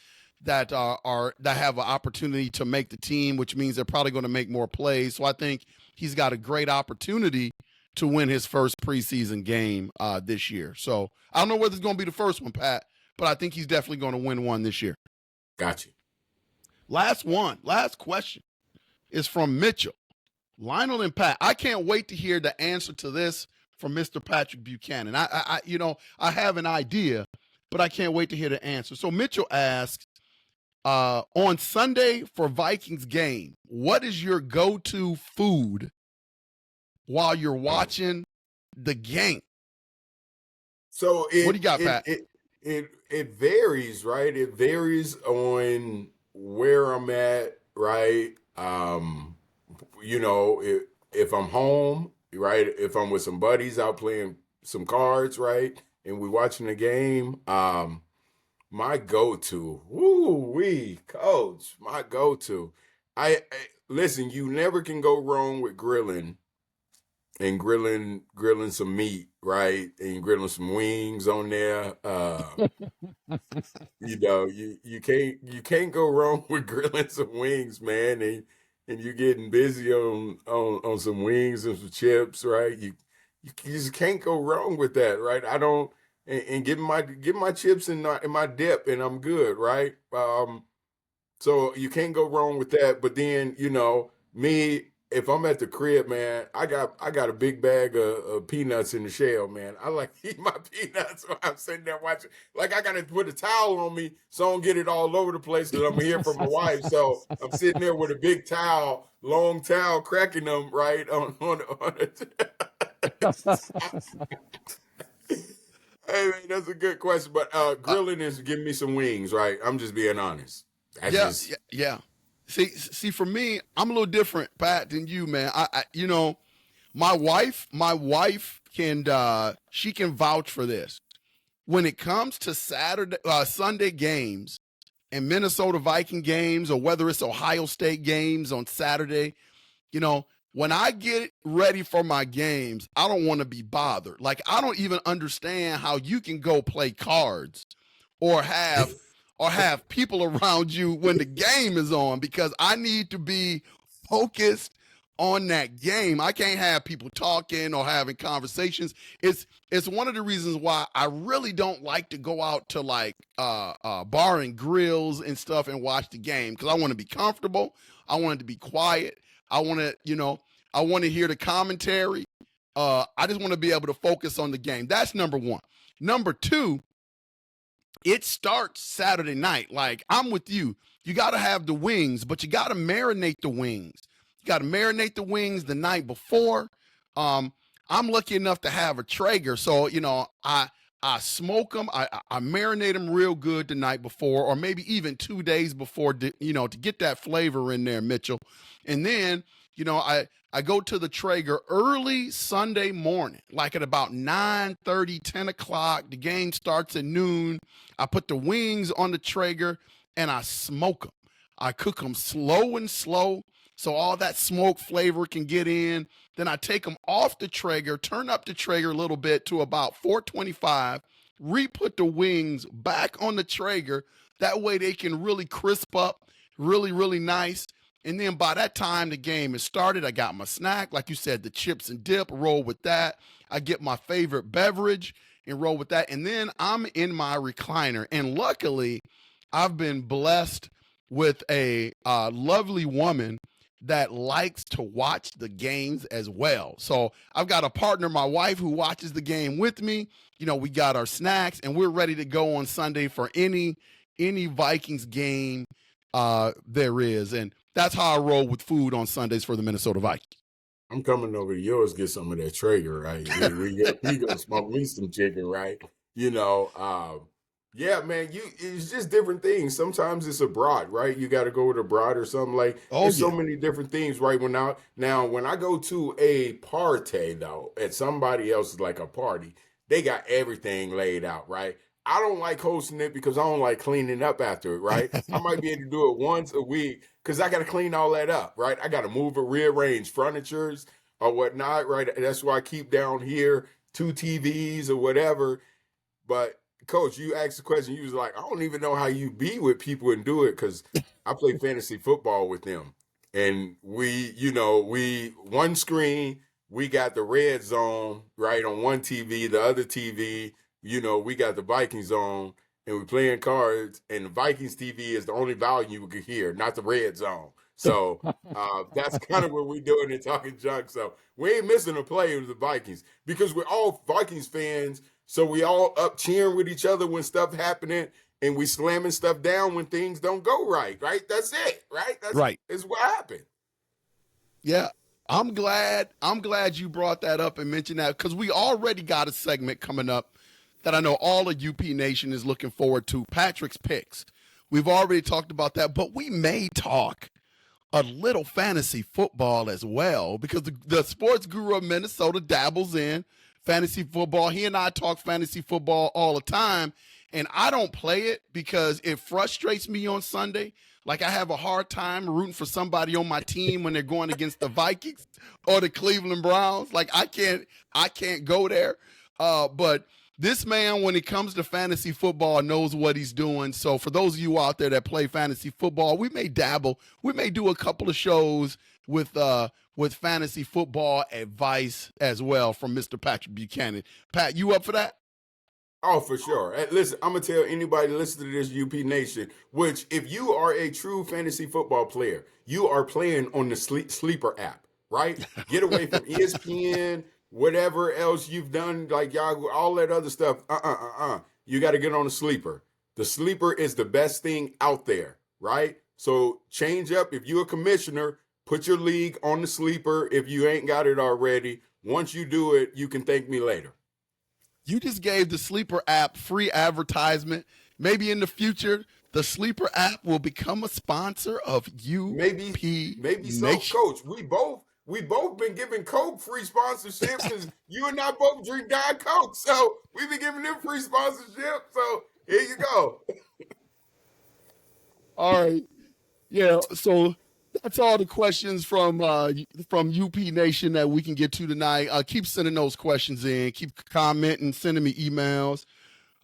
that have an opportunity to make the team, which means they're probably going to make more plays. So I think he's got a great opportunity to win his first preseason game this year. So I don't know whether it's going to be the first one, Pat, but I think he's definitely going to win one this year. Got you. Last question is from Mitchell. Lionel and Pat, I can't wait to hear the answer to this from Mr. Patrick Buchanan. I have an idea, but I can't wait to hear the answer. So Mitchell asks, on Sunday for Vikings game, what is your go-to food while you're watching the game? So what do you got, Pat? It varies, right? It varies on where I'm at, right? If I'm home, right? If I'm with some buddies out playing some cards, right? And we watching the game, my go-to, coach, my go-to. I listen, you never can go wrong with grilling some meat, right? And grilling some wings on there. You can't go wrong with grilling some wings, man. And you're getting busy on some wings and some chips, right? You just can't go wrong with that, right? I don't and get my chips and my dip, and I'm good, right? So you can't go wrong with that. But then, me, if I'm at the crib, man, I got a big bag of peanuts in the shell, man. I like to eat my peanuts when I'm sitting there watching. Like I gotta put a towel on me so I don't get it all over the place because I'm here for my wife. So I'm sitting there with a big towel, long towel, cracking them right on Hey man, that's a good question. But grilling is giving me some wings, right? I'm just being honest. That's Yeah, just yeah. See, for me, I'm a little different, Pat, than you, man. My wife she can vouch for this. When it comes to Sunday games and Minnesota Viking games, or whether it's Ohio State games on Saturday, when I get ready for my games, I don't want to be bothered. Like, I don't even understand how you can go play cards or have people around you when the game is on, because I need to be focused on that game. I can't have people talking or having conversations. It's one of the reasons why I really don't like to go out to like bar and grills and stuff and watch the game, because I want to be comfortable. I want it to be quiet. I want to hear the commentary. I just want to be able to focus on the game. That's number one. Number two, it starts Saturday night. Like, I'm with you. You got to have the wings, but you got to marinate the wings. You got to marinate the wings the night before. I'm lucky enough to have a Traeger, so I smoke them. I marinate them real good the night before, or maybe even 2 days before, to get that flavor in there, Mitchell. And then, I go to the Traeger early Sunday morning, like at about 9:30, 10 o'clock. The game starts at noon. I put the wings on the Traeger and I smoke them. I cook them slow and slow so all that smoke flavor can get in. Then I take them off the Traeger, turn up the Traeger a little bit to about 425, re-put the wings back on the Traeger. That way they can really crisp up, really, really nice. And then by that time the game is started, I got my snack, like you said, the chips and dip, roll with that. I get my favorite beverage and roll with that. And then I'm in my recliner. And luckily, I've been blessed with a lovely woman that likes to watch the games as well. So I've got a partner, my wife, who watches the game with me. We got our snacks, and we're ready to go on Sunday for any Vikings game there is. And that's how I roll with food on Sundays for the Minnesota Vikings. I'm coming over to yours, get some of that Traeger, right? We gonna smoke me some chicken, right? Yeah, man. It's just different things. Sometimes it's a brat, right? You got to go with a brat or something like. There's so many different things, right? When I go to a party though, at somebody else's like a party, they got everything laid out, right? I don't like hosting it because I don't like cleaning up after it, right? I might be able to do it once a week because I got to clean all that up, right? I got to move or rearrange furnitures or whatnot, right? That's why I keep down here 2 TVs or whatever. But Coach, you asked the question. You was like, I don't even know how you be with people and do it, because I play fantasy football with them, and we one screen. We got the red zone right on one TV, the other TV. We got the Vikings on, and we playing cards, and the Vikings TV is the only volume you could hear, not the red zone. So that's kind of what we're doing and talking junk. So we ain't missing a play with the Vikings because we're all Vikings fans. So we all up cheering with each other when stuff happening, and we slamming stuff down when things don't go right. Right? That's it. Right? That's right. Is what happened. Yeah. I'm glad you brought that up and mentioned that, because we already got a segment coming up that I know all of UP Nation is looking forward to, Patrick's Picks. We've already talked about that, but we may talk a little fantasy football as well, because the sports guru of Minnesota dabbles in fantasy football. He and I talk fantasy football all the time, and I don't play it because it frustrates me on Sunday. Like, I have a hard time rooting for somebody on my team when they're going against the Vikings or the Cleveland Browns. Like, I can't go there. But this man, when it comes to fantasy football, knows what he's doing. So for those of you out there that play fantasy football, we may dabble. We may do a couple of shows with fantasy football advice as well from Mr. Patrick Buchanan. Pat, you up for that? Oh, for sure. Listen, I'm gonna tell anybody listening to this UP Nation, which if you are a true fantasy football player, you are playing on the sleeper app, right? Get away from ESPN, whatever else you've done, like y'all, all that other stuff. You got to get on the sleeper. The sleeper is the best thing out there, right? So change up. If you're a commissioner, put your league on the sleeper if you ain't got it already. Once you do it, you can thank me later. You just gave the Sleeper app free advertisement. Maybe in the future, the Sleeper app will become a sponsor of UP Maybe so, Nation. Coach. We both been giving Coke free sponsorship because you and I both drink Diet Coke, so we been giving them free sponsorship. So here you go. All right. Yeah, so that's all the questions from UP Nation that we can get to tonight. Keep sending those questions in. Keep commenting, sending me emails.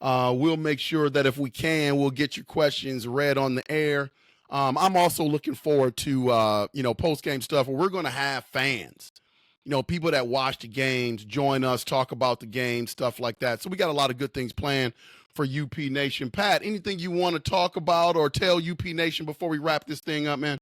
We'll make sure that if we can, we'll get your questions read on the air. I'm also looking forward to post-game stuff where we're going to have fans, people that watch the games, join us, talk about the game, stuff like that. So we got a lot of good things planned for UP Nation. Pat, anything you want to talk about or tell UP Nation before we wrap this thing up, man?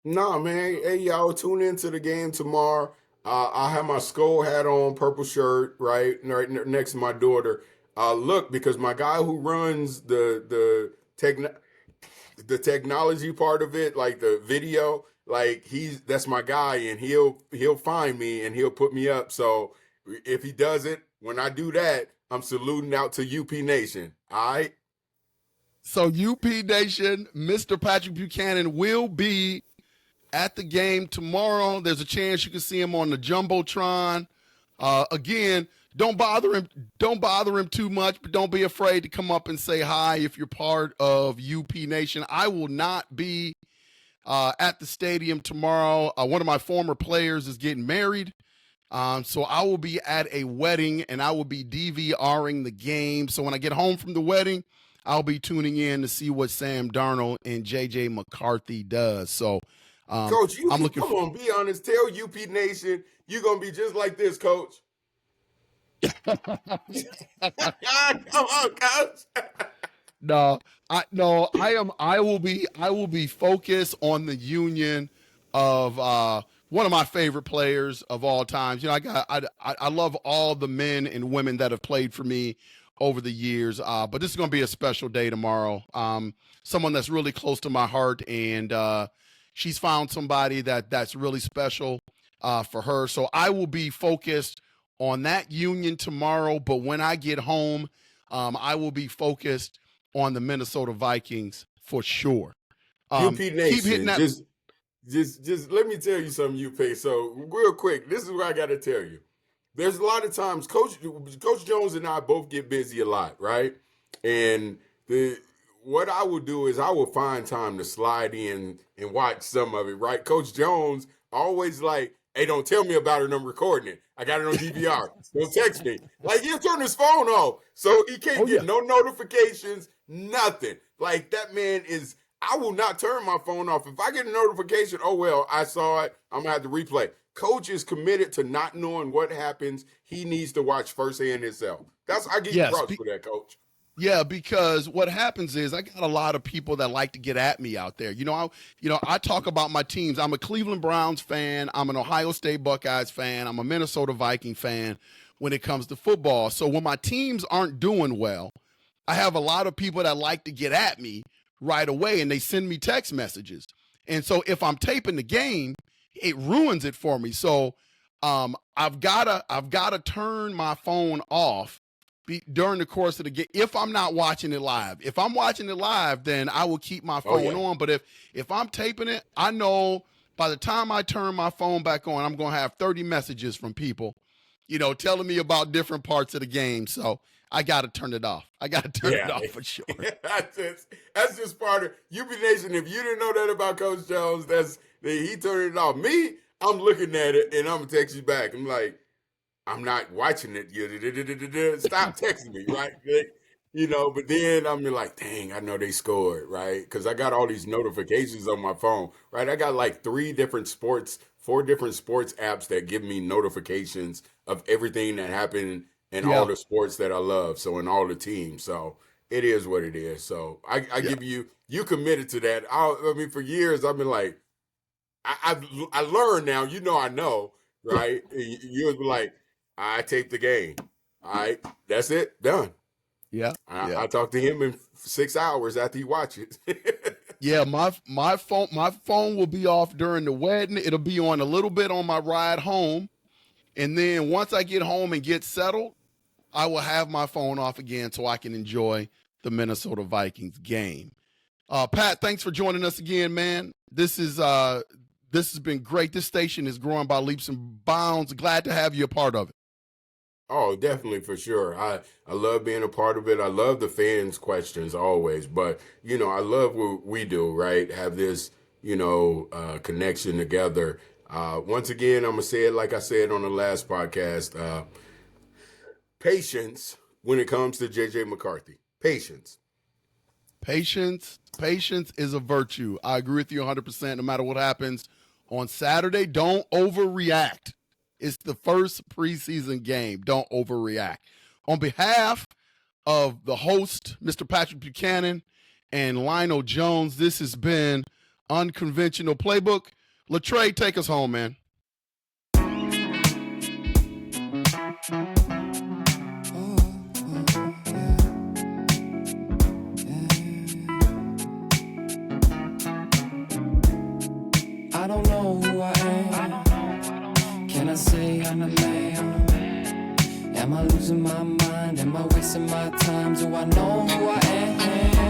Nah, man. Hey, y'all, tune into the game tomorrow. I have my skull hat on, purple shirt, right next to my daughter. Look, because my guy who runs the technology part of it, like the video, like that's my guy, and he'll find me and he'll put me up. So if he does it, when I do that, I'm saluting out to UP Nation. All right. So UP Nation, Mr. Patrick Buchanan will be at the game tomorrow. There's a chance you can see him on the Jumbotron. Again, don't bother him too much, but don't be afraid to come up and say hi if you're part of UP Nation. I will not be at the stadium tomorrow. One of my former players is getting married. So I will be at a wedding and I will be DVRing the game. So when I get home from the wedding, I'll be tuning in to see what Sam Darnold and JJ McCarthy does. So Coach, I'm looking come on, be honest. Tell UP Nation you're gonna be just like this, Coach. Come on, Coach. I will be focused on the union of one of my favorite players of all times. I love all the men and women that have played for me over the years. But this is going to be a special day tomorrow. Someone that's really close to my heart, and she's found somebody that's really special for her. So I will be focused on that union tomorrow. But when I get home, I will be focused on the Minnesota Vikings for sure. UP Nation, keep hitting that. Just let me tell you something, UP. So real quick, this is what I got to tell you. There's a lot of times Coach Jones and I both get busy a lot, right? And what I will do is I will find time to slide in and watch some of it, right? Coach Jones always like, hey, don't tell me about it. I'm recording it. I got it on DVR. Don't text me. Like, he'll turn his phone off. So he can't get no notifications, nothing. Like, that man is, I will not turn my phone off. If I get a notification, oh, well, I saw it. I'm going to have to replay. Coach is committed to not knowing what happens. He needs to watch firsthand himself. I give you props for that, Coach. Yeah, because what happens is I got a lot of people that like to get at me out there. I talk about my teams. I'm a Cleveland Browns fan. I'm an Ohio State Buckeyes fan. I'm a Minnesota Viking fan when it comes to football. So when my teams aren't doing well, I have a lot of people that like to get at me right away, and they send me text messages. And so if I'm taping the game, it ruins it for me. So I've gotta turn my phone off during the course of the game if I'm not watching it live. If I'm watching it live, then I will keep my phone on. But if I'm taping it, I know by the time I turn my phone back on, I'm going to have 30 messages from people, telling me about different parts of the game. So I got to turn it off. I got to turn it off for sure. That's just part of UP Nation. If you didn't know that about Coach Jones, he turned it off. Me, I'm looking at it and I'm going to text you back. I'm like, I'm not watching it. Stop texting me, right? But then I'm like, dang, I know they scored, right? Because I got all these notifications on my phone, right? I got like 4 different sports apps that give me notifications of everything that happened in all the sports that I love. So in all the teams. So it is what it is. So I give you committed to that. I mean, for years I've been like, I learned now. I know, right? You would be like, I tape the game. All right, that's it, done. Yeah. I talked to him in 6 hours after he watched it. Yeah, my phone will be off during the wedding. It'll be on a little bit on my ride home. And then once I get home and get settled, I will have my phone off again so I can enjoy the Minnesota Vikings game. Pat, thanks for joining us again, man. This has been great. This station is growing by leaps and bounds. Glad to have you a part of it. Oh, definitely, for sure. I love being a part of it. I love the fans' questions always, but I love what we do, right? Have this, connection together. Once again, I'm gonna say it like I said on the last podcast. Patience when it comes to JJ McCarthy. Patience is a virtue. I agree with you 100%. No matter what happens on Saturday, don't overreact. It's the first preseason game. Don't overreact. On behalf of the host, Mr. Patrick Buchanan, and Lionel Jones, this has been Unconventional Playbook. Latrey, take us home, man. I don't know who I am. Can I say I'm a man? Am I losing my mind? Am I wasting my time? Do I know who I am?